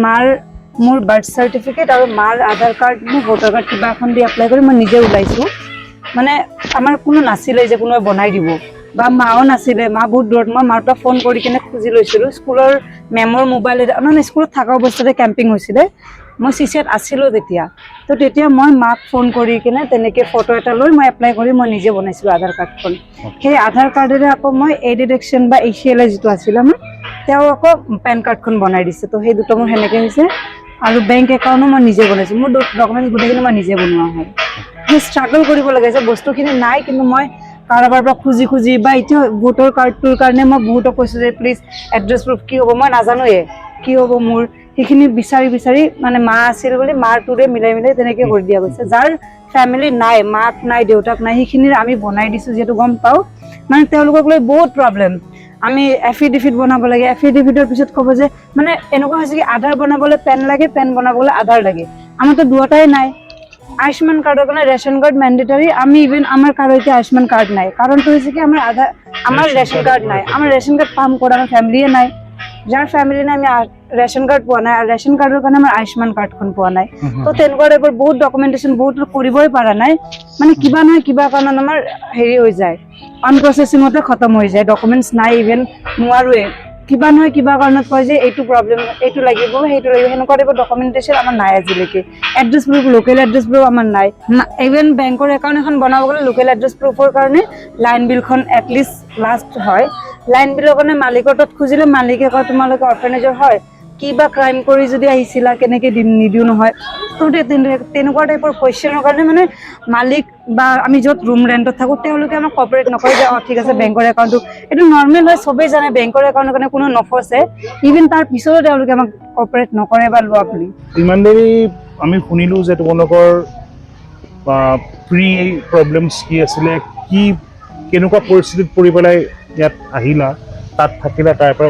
মোৰ বাৰ্থ চাৰ্টিফিকেট আৰু মাৰ আধাৰ কাৰ্ড মোৰ ভোটাৰ কাৰ্ড কিবা এখন দি এপ্লাই কৰি মই নিজে ওলাইছোঁ মানে আমাৰ কোনো নাছিলে যে কোনোবাই বনাই দিব বা মাও নাছিলে মা বহুত দূৰত মই মাৰ পৰা ফোন কৰি কিনে খুজি লৈছিলোঁ স্কুলৰ মেমৰ মোবাইলেৰে মানে স্কুলত থকা অৱস্থাতে কেম্পিং হৈছিলে মই CCত আছিলোঁ তেতিয়া মই মাক ফোন কৰি কিনে তেনেকৈ ফটো এটা লৈ মই এপ্লাই কৰি মই নিজে বনাইছিলোঁ আধাৰ কাৰ্ডখন সেই আধাৰ কাৰ্ডেৰে আকৌ মই এ ডিডাকশ্যন বা ACLI যিটো আছিলে আমাৰ তেওঁ আকৌ পেন কাৰ্ডখন বনাই দিছে তো সেই দুটা মোৰ সেনেকৈ হৈছে আৰু বেংক একাউণ্টো মই নিজে বনাইছোঁ মোৰ ডকুমেণ্টছ গোটেইখিনি মই নিজে বনোৱা হয় সেই ষ্ট্ৰাগল কৰিব লাগে যে বস্তুখিনি নাই কিন্তু মই কাৰোবাৰ পৰা খুজি বা এতিয়া ভোটাৰ কাৰ্ডটোৰ কাৰণে মই বহুতক কৈছোঁ যে প্লিজ এড্ৰেছ প্ৰুফ কি হ'ব মই নাজানোৱে কি হ'ব মোৰ সেইখিনি বিচাৰি মানে মা আছিল বুলি মাৰ টোৰে মিলাই তেনেকৈ কৰি দিয়া গৈছে যাৰ ফেমিলি নাই মাক নাই দেউতাক নাই সেইখিনিৰ আমি বনাই দিছোঁ যিহেতু গম পাওঁ মানে তেওঁলোকক লৈ বহুত প্ৰব্লেম আমি এফিডেভিট বনাব লাগে এফিডেভিটৰ পিছত ক'ব যে মানে এনেকুৱা হৈছে কি আধাৰ বনাবলৈ পেন লাগে পেন বনাবলৈ আধাৰ লাগে আমাৰতো দুয়োটাই নাই আয়ুষ্মান কাৰ্ডৰ কাৰণে ৰেচন কাৰ্ড মেণ্ডেটৰী আমি ইভেন আমাৰ কাৰো এতিয়া আয়ুষ্মান কাৰ্ড নাই কাৰণটো হৈছে কি আমাৰ ৰেচন কাৰ্ড নাই আমাৰ ৰেচন কাৰ্ড পাম কৰা আমাৰ ফেমিলিয়ে নাই যাৰ ফেমিলি নাই আমি ৰেচন কাৰ্ড পোৱা নাই আৰু ৰেচন কাৰ্ডৰ কাৰণে আমাৰ আয়ুষ্মান কাৰ্ডখন পোৱা নাই তো তেনেকুৱা টাইপৰ বহুত ডকুমেণ্টেশ্যন বহুত কৰিবই পৰা নাই মানে কিবা নহয় কিবা কাৰণত আমাৰ হেৰি হৈ যায় আনপ্ৰচেছিঙতে খতম হৈ যায় ডকুমেণ্টছ নাই ইভেন নোৱাৰোৱে কিবা নহয় কিবা কাৰণত কয় যে এইটো প্ৰব্লেম এইটো লাগিব সেইটো লাগিব সেনেকুৱা টাইপৰ ডকুমেণ্টেশ্যন আমাৰ নাই আজিলৈকে address proof local address proof আমাৰ নাই ইভেন বেংকৰ একাউণ্ট এখন বনাব গ'লে লোকেল এড্ৰেছ প্ৰুফৰ কাৰণে লাইন বিলখন এটলিষ্ট লাষ্ট হয় লাইন বিলৰ কাৰণে মালিকৰ তাত খুজিলে মালিকে কয় তোমালোকে অৰ্ফেনেজৰ হয় কিবা ক্ৰাইম কৰি যদি আহিছিলা কেনেকৈ নিদিওঁ নহয় তো তেনেকুৱা টাইপৰ কুৱেশ্যনৰ কাৰণে মানে মালিক বা আমি য'ত ৰুম ৰেণ্টত থাকোঁ তেওঁলোকে আমাক কপাৰেট নকৰে যে ঠিক আছে বেংকৰ একাউণ্টটো এইটো নৰ্মেল হয় চবেই জানে বেংকৰ একাউণ্টৰ কাৰণে কোনো নফচে ইভেন তাৰ পিছতো তেওঁলোকে আমাক কপাৰেট নকৰে বা লোৱা বুলি ইমান দেৰি আমি শুনিলোঁ যে তোমালোকৰ প্ৰি প্ৰব্লেমছ কি আছিলে কেনেকুৱা পৰিস্থিতিত পৰি পেলাই ইয়াত আহিলা তাত থাকিলা তাৰ পৰা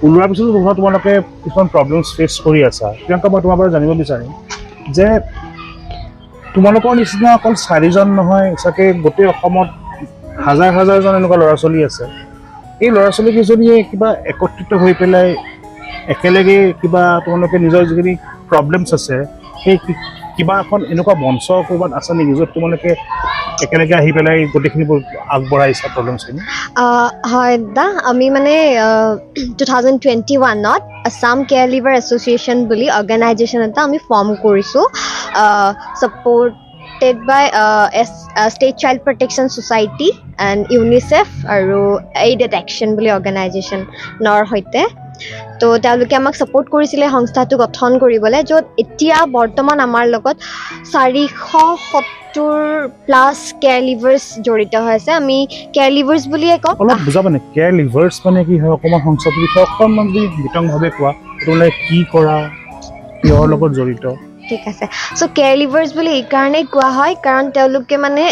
ওলোৱাৰ পিছতো তোমালোকে কিছুমান প্ৰব্লেমছ ফেচ কৰি আছা প্ৰিয়ংকা মই তোমাৰ পৰা জানিব বিচাৰিম যে তোমালোকৰ নিচিনা অকল 4জন নহয় চাগে গোটেই অসমত হাজাৰজন এনেকুৱা ল'ৰা ছোৱালী আছে এই ল'ৰা ছোৱালীকেইজনীয়ে কিবা একত্ৰিত হৈ পেলাই একেলগে কিবা তোমালোকে নিজৰ যিখিনি প্ৰব্লেমছ আছে সেই কিবা এখন এনেকুৱা মঞ্চ ক'ৰবাত আছে নেকি য'ত তোমালোকে একেলগে আহি পেলাই গোটেইখিনি আগবঢ়াইছা প্ৰব্লেমছখিনি হয় দাদা আমি মানে 2021ত আছাম কেয়াৰ লিভাৰ এছ'চিয়েশ্যন বুলি অৰ্গেনাইজেশ্যন এটা আমি ফৰ্ম কৰিছোঁ supported by state child protection society and UNICEF আৰু এইড এট একশ্যন বুলি অৰ্গেনাইজেশ্যনৰ সৈতে তো তেওঁলোকে আমাক ছাপোৰ্ট কৰিছিলে সংস্থাটো গঠন কৰিবলৈ য'ত এতিয়া বৰ্তমান আমাৰ লগত 470+ কেয়াৰ লিভাৰ্ছ জড়িত হৈ আছে আমি কেয়াৰ লিভাৰ্ছ বুলিয়ে কওঁ অলপ বুজাবানে কেয়াৰ লিভাৰ্ছ মানে কি হয় অকণমান সংস্থাটোৰ বিষয়ে অকণমান যদি বিতংভাৱে কোৱা তোমালোকে কি কৰা কিহৰ লগত জড়িত ঠিক আছে চ' কেয়াৰ লিভাৰ্ছ বুলি এইকাৰণেই কোৱা হয় কাৰণ তেওঁলোকে মানে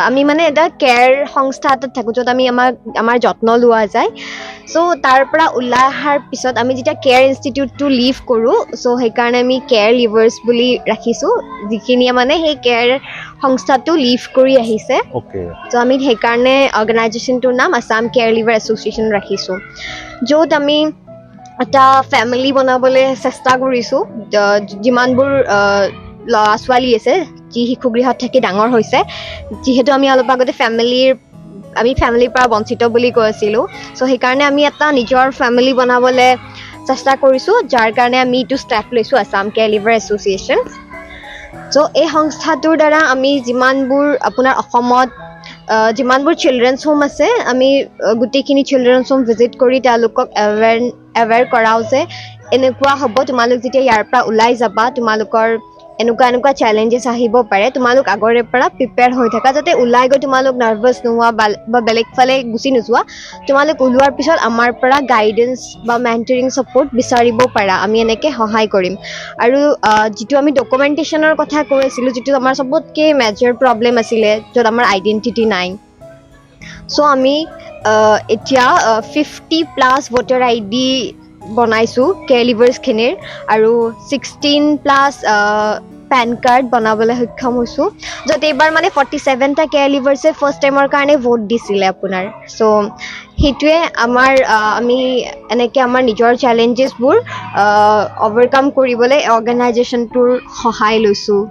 আমি মানে এটা কেয়াৰ সংস্থা এটাত থাকোঁ য'ত আমি আমাৰ যত্ন লোৱা যায় চ' তাৰ পৰা ওলাই অহাৰ পিছত আমি যেতিয়া কেয়াৰ ইনষ্টিটিউটটো লিভ কৰোঁ চ' সেইকাৰণে আমি কেয়াৰ লিভাৰ্ছ বুলি ৰাখিছোঁ যিখিনিয়ে মানে সেই কেয়াৰ সংস্থাটো লিভ কৰি আহিছে অ'কে চ' আমি সেইকাৰণে অৰ্গেনাইজেশ্যনটোৰ নাম আছাম কেয়াৰ লিভাৰ এছ'চিয়েশ্যন ৰাখিছোঁ য'ত আমি এটা ফেমিলি বনাবলৈ চেষ্টা কৰিছোঁ যিমানবোৰ ল'ৰা ছোৱালী আছে যি শিশুগৃহত থাকি ডাঙৰ হৈছে যিহেতু আমি অলপ আগতে ফেমিলিৰ পৰা বঞ্চিত বুলি কৈ আছিলোঁ চ' সেইকাৰণে আমি এটা নিজৰ ফেমিলি বনাবলৈ চেষ্টা কৰিছোঁ যাৰ কাৰণে আমি এইটো ষ্টেপ লৈছোঁ আছাম কেয়াৰ লিভাৰ এছ'চিয়েশ্যন চ' এই সংস্থাটোৰ দ্বাৰা আমি যিমানবোৰ আপোনাৰ অসমত যিমানবোৰ চিলড্ৰেনছ হোম আছে আমি গোটেইখিনি চিলড্ৰেনছ হোম ভিজিট কৰি তেওঁলোকক এৱেৰ কৰাওঁ যে এনেকুৱা হ'ব তোমালোক যেতিয়া ইয়াৰ পৰা ওলাই যাবা তোমালোকৰ এনেকুৱা চেলেঞ্জেছ আহিব পাৰে তোমালোক আগৰে পৰা প্ৰিপেয়াৰ হৈ থাকা যাতে ওলাই গৈ তোমালোক নাৰ্ভাছ নোহোৱা বা বেলেগ ফালে গুচি নোযোৱা তোমালোক ওলোৱাৰ পিছত আমাৰ পৰা গাইডেঞ্চ বা মেণ্টৰিং ছাপৰ্ট বিচাৰিব পাৰা আমি এনেকৈ সহায় কৰিম আৰু যিটো আমি ডকুমেণ্টেশ্যনৰ কথা কৈ আছিলোঁ যিটো আমাৰ চবতকৈ মেজৰ প্ৰব্লেম আছিলে য'ত আমাৰ আইডেণ্টিটি নাই চ' আমি এতিয়া 50+ ভোটাৰ ID বনাইছোঁ কেয়াৰ লিভাৰ্ছখিনিৰ আৰু 16+ পেন কাৰ্ড বনাবলৈ সক্ষম হৈছোঁ য'ত এইবাৰ মানে 47টা কেয়াৰ লিভাৰ্ছে ফাৰ্ষ্ট টাইমৰ কাৰণে ভোট দিছিলে আপোনাৰ চ' সেইটোৱে আমি এনেকৈ আমাৰ নিজৰ চেলেঞ্জেছবোৰ অভাৰকাম কৰিবলৈ অৰ্গেনাইজেশ্যনটোৰ সহায় লৈছোঁ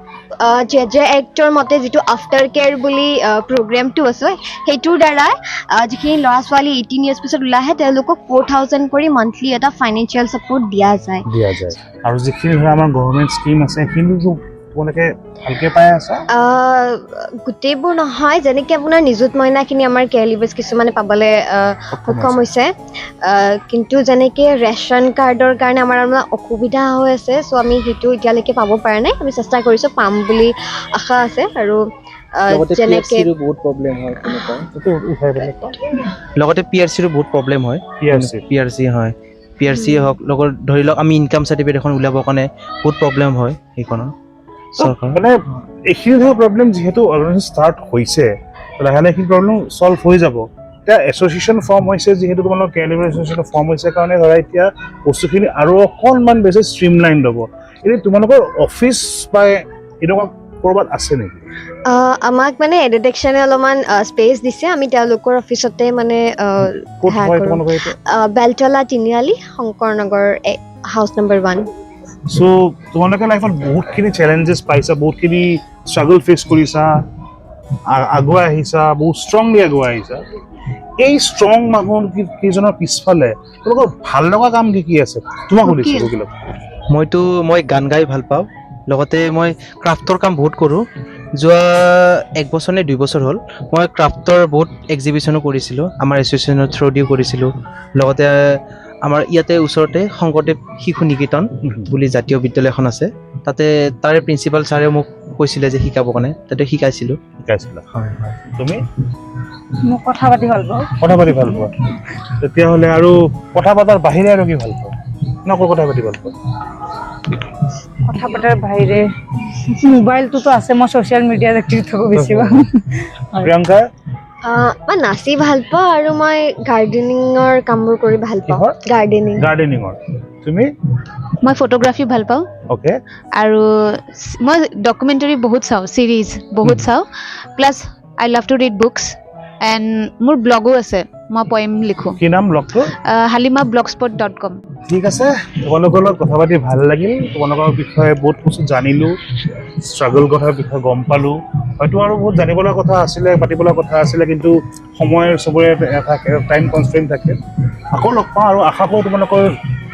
জে এক্টৰ মতে যিটো আফটাৰ কেয়াৰ বুলি প্ৰগ্ৰেমটো আছে সেইটোৰ দ্বাৰা যিখিনি ল'ৰা ছোৱালী 18 years পিছত ওলাই আহে তেওঁলোকক 4,000 কৰি মান্থলি এটা ফাইনেন্সিয়েল ছাপৰ্ট দিয়া যায় আৰু যিখিনি ধৰা আমাৰ গভৰ্ণমেণ্ট স্কিম আছে সেইখিনিতো তোমালোকে ভালকৈ পাই আছা গোটেইবোৰ নহয় যেনেকৈ আপোনাৰ নিযুত মইনাখিনি আমাৰ কেয়াৰ লিভাৰ্ছ কিছুমানে পাবলৈ সক্ষম হৈছে কিন্তু যেনেকৈ ৰেচন কাৰ্ডৰ কাৰণে আমাৰ অসুবিধা হৈ আছে চ' আমি সেইটো এতিয়ালৈকে পাব পৰা নাই আমি চেষ্টা কৰিছোঁ পাম বুলি আশা আছে আৰু যেনেকৈ বহুত প্ৰব্লেম হয় লগতে PRCৰো বহুত প্ৰব্লেম হয় PRC হওক লগত ধৰি লওক আমি ইনকাম চাৰ্টিফিকেট এখন উলিয়াবৰ কাৰণে বহুত প্ৰব্লেম হয় সেইখনৰ মানে এইখিনি ধৰণৰ প্ৰব্লেম যিহেতু অৰ্গেনাইজেশ্যন ষ্টাৰ্ট হৈছে লাহে লাহে এইখিনি প্ৰব্লেম ছল্ভ হৈ যাব এতিয়া এছ'চিয়েশ্যন ফৰ্ম হৈছে যিহেতু তোমালোকৰ কেয়াৰ লিভাৰ এছ'চিয়েশ্যন ফৰ্ম হৈছে কাৰণে ধৰা এতিয়া বস্তুখিনি আৰু অকণমান বেছি ষ্ট্ৰীমলাইন হ'ব এতিয়া তোমালোকৰ অফিচ বা এনেকুৱা ক'ৰবাত আছে নেকি আমাক মানে এডিটেকশ্যনে অলপমান স্পেচ দিছে আমি তেওঁলোকৰ অফিচতে মানে বেলতলা তিনিআলি শংকৰ নগৰ হাউচ নম্বৰ 1 চ' তোমালোকে লাইফত বহুতখিনি চেলেঞ্জেছ পাইছা বহুতখিনি ষ্ট্ৰাগল ফেচ কৰিছা আগুৱাই আহিছা বহুত ষ্ট্ৰংলি আগুৱাই আহিছা এই ষ্ট্ৰং মানুহ কেইজনৰ পিছফালে তোমালোকৰ ভাল লগা কাম কি আছে তোমাক সুধিছোঁ মই গান গাই ভাল পাওঁ লগতে মই ক্ৰাফ্টৰ কাম বহুত কৰোঁ যোৱা 1 বছৰ নে 2 বছৰ হ'ল মই ক্ৰাফ্টৰ বহুত এক্সিবিশ্যনো কৰিছিলোঁ আমাৰ এছ'চিয়েশ্যনৰ থ্ৰুদিও কৰিছিলোঁ লগতে আমাৰ ইয়াতে ওচৰতে শংকৰদেৱ শিশু নিকেতন বুলি জাতীয় বিদ্যালয় এখন আছে তাৰে প্ৰিন্সিপাল ছাৰে মোক কৈছিলে যে শিকাবৰ কাৰণে তাতে শিকাইছিলা হয় তুমি মই কথা পাতি ভাল পাওঁ তেতিয়াহ'লে আৰু কথা পতাৰ বাহিৰে আৰু কি ভাল পোৱা নকৌ কথা পাতি ভাল পোৱা কথা পতাৰ বাহিৰে মোবাইলটোতো আছে মই ছ'চিয়েল মিডিয়াত এক্টিভ থাকোঁ বেছিভাগ প্ৰিয়ংকা মই নাচি ভাল পাওঁ আৰু মই গাৰ্ডেনিঙৰ কামবোৰ কৰি ভাল পাওঁ গাৰ্ডেনিঙৰ তুমি মই ফটোগ্ৰাফী ভাল পাওঁ অ'কে আৰু মই ডকুমেণ্টাৰী বহুত চাওঁ চিৰিজ বহুত চাওঁ plus I love to read books and মোৰ ব্লগো আছে মই পয়েম লিখোঁ কি নাম ব্লগটো halimablogspot.com ঠিক আছে তোমালোকৰ লগত কথা পাতি ভাল লাগিল তোমালোকৰ বিষয়ে বহুত বস্তু জানিলোঁ ষ্ট্ৰাগল কথাৰ বিষয়ে গম পালোঁ হয়তো আৰু বহুত জানিবলৈ কথা আছিলে পাতিবলৈ কথা আছিলে কিন্তু সময়ৰ চবৰে থাকে টাইম কনষ্ট্ৰেইন থাকে আকৌ লগ পাওঁ আৰু আশা কৰোঁ তোমালোকৰ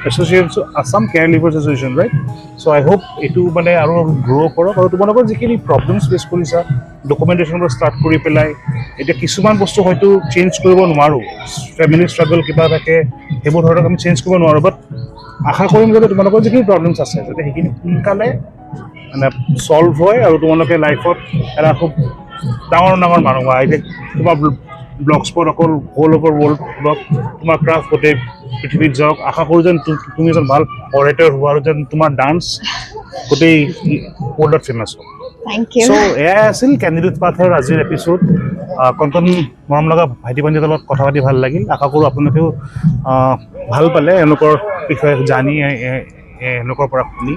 association Assam care leavers association right so' I hope এইটো মানে আৰু গ্ৰ' কৰক আৰু তোমালোকৰ যিখিনি প্ৰব্লেমছ ফেচ কৰিছা ডকুমেণ্টেশ্যনবোৰ ষ্টাৰ্ট কৰি পেলাই এতিয়া কিছুমান বস্তু হয়তো চেঞ্জ কৰিব নোৱাৰোঁ ফেমিলি ষ্ট্ৰাগল কিবা থাকে সেইবোৰ ধৰক আমি চেঞ্জ কৰিব নোৱাৰোঁ বাট আশা কৰিম যাতে তোমালোকৰ যিখিনি প্ৰব্লেমছ আছে যাতে সেইখিনি সোনকালে মানে ছল্ভ হয় আৰু তোমালোকে লাইফত এটা খুব ডাঙৰ মানুহ হয় এতিয়া তোমাৰ ব্লগ স্পট অকল হ'ল অভাৰ ৱৰ্ল্ড ব্লগ তোমাৰ ক্ৰাফ্ট গোটেই পৃথিৱীত যাওক আশা কৰোঁ যেন তুমি এজন ভাল অৰেটৰ হোৱা আৰু যেন তোমাৰ ডান্স গোটেই ৱৰ্ল্ডত ফেমাছ হ'ল। Thank you. চ' এয়াই আছিল কেণ্ডিডেট পাৰ্থৰ আজিৰ এপিছ'ড। কণ মৰম লগা ভাইটি ভণ্টিৰ লগত কথা পাতি ভাল লাগিল। আশা কৰোঁ আপোনালোকেও ভাল পালে এওঁলোকৰ বিষয়ে জানি, এওঁলোকৰ পৰা শুনি।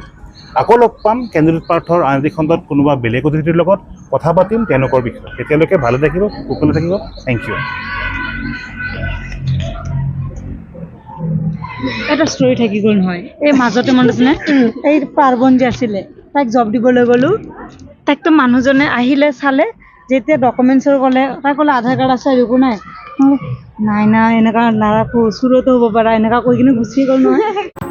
আকৌ লগ পাম কেণ্ডিডেট পাৰ্থৰ আন এটি খণ্ডত কোনোবা বেলেগ অতিথিৰ লগত কথা পাতিম তেওঁলোকৰ বিষয়ে। তেতিয়ালৈকে ভালে থাকিব, কুশলে থাকিব। Thank U. এটা ষ্টৰি থাকি গ'ল নহয়, এই মাজতে মনত আছেনে, এই পাৰ্বণ যে আছিলে, তাইক জব দিবলৈ গ'লোঁ, তাইকতো মানুহজনে আহিলে চালে, যেতিয়া ডকুমেণ্টছৰ ক'লে, তাই ক'লে আধাৰ কাৰ্ড আছে একো নাই। নাই নাই এনেকুৱা নাৰাখোঁ, চুৰতো হ'ব পাৰা, এনেকুৱা কৈ কিনে গুচি গ'ল নহয়।